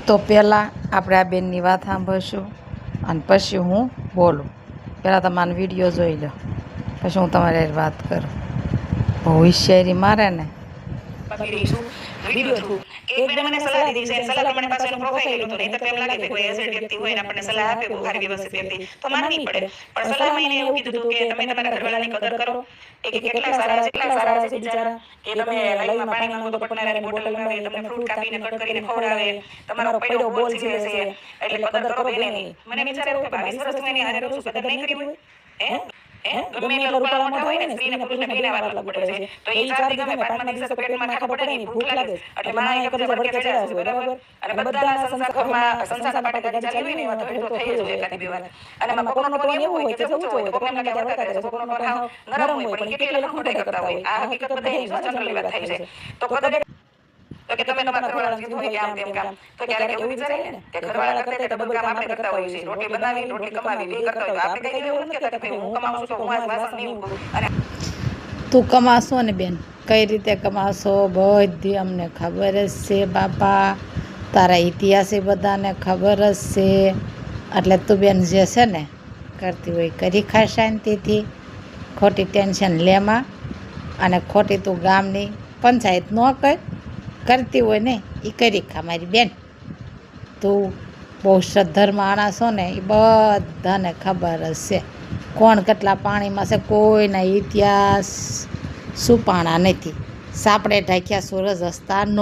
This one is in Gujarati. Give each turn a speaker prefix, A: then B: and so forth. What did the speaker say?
A: તો પહેલાં આપણે આ બેનની વાત સાંભળશું અને પછી હું બોલું. પહેલાં તમારો વિડીયો જોઈ લો, પછી હું તમારી હારે વાત કરું. બહુ હોશિયારી મારે ને.
B: બાકી રહીશું વિડિયો થ્રુ એક બેન મને સલાહ દીધી છે, સલાહ પ્રમાણે પાછું એનું પ્રોફાઇલ હતું નહીં તો એમ લાગે કે કોઈ એઝેડ વ્યક્તિ હોય ને આપણને સલાહ આપે બહુ સારી વ્યવસ્થિત વ્યક્તિ તો માનવી પડે. પણ સલાહમાં એને એવું કીધું હતું કે તમે તમારા ઘરવાળાની કદર કરો, કે કેટલા સારા છે બિચારા, કે તમે લાઈવમાં પાણી માંગો તો પટનારાની બોટલ મંગાવે, તમને ફ્રૂટ કાપીને કટ કરીને ખવડાવે, તમારો પડ્યો બોલ ઝીલે છે, એટલે કદર કરો બેન એની. મને વિચાર આવ્યો કે 22 વર્ષથી હું એની હારે રહું છું, કદર નહીં કરી હોય? ગમે એટલા રૂપાળા મોઢા હોય ને સ્ત્રીને પુરુષને બેને વાત લાગુ પડે છે. તો એ 4 દી ગમે 5મા દિવસે તો પેટમાં ખાવા પડે ને, ભૂખ લાગે એટલે માએ કબજે ભડકે ચડ્યા છે, બરાબર. અને બધાના સંસારના પાટે ગાડી ચાલવી ને એમાં ધોઈ તો થઈ જ હોય એકાદી બે વાર. અને એમાં કોકનો ટોન એવું હોય કે જે ઊંચો હોય તો કોકને એમ લાગે વળકા કરે છે, કોકનો ટોન હાવ નરમ હોય પણ કેટલી લખણ ખોટાઈ કરતા હોય. આ હકીકત બધાની જો જનરલી વાત થાય છે. તો કદર તો કે તમે તમારા ઘરવાળાને કીધું હોય કે આમ તેમ કામ, તો ક્યારેક એવું વિચારીએ ને કે ઘરવાળા કરતા ડબલ કામ આપણે કરતા હોઈએ છીએ. રોટલી બનાવી, રોટલી કમાવી, બે કરતા હોય તો આપણે કઈ એવું નથી કહેતા કે ભાઈ હું કમાઉં છું તો હું આજ વાસણ નહીં કરું. અને
A: તું કમાશો ને બેન, કઈ રીતે કમાશો બધી અમને ખબર જ છે બાપા. તારા ઇતિહાસે બધાને ખબર જ છે. એટલે તું બેન જે છે ને કરતી હોય કરી ખા શાંતિથી, ખોટી ટેન્શન લેમાં. અને ખોટી તું ગામની પંચાયત ન કરતી હોય ને એ કરી ખા મારી બેન. તું બહુ સદ્ધર માણસો ને એ બધાને ખબર જ છે કોણ કેટલા પાણીમાં છે. કોઈના ઇતિહાસ સુપાણા નથી, સાપડે ઢાંક્યા સૂરજ હસતા ન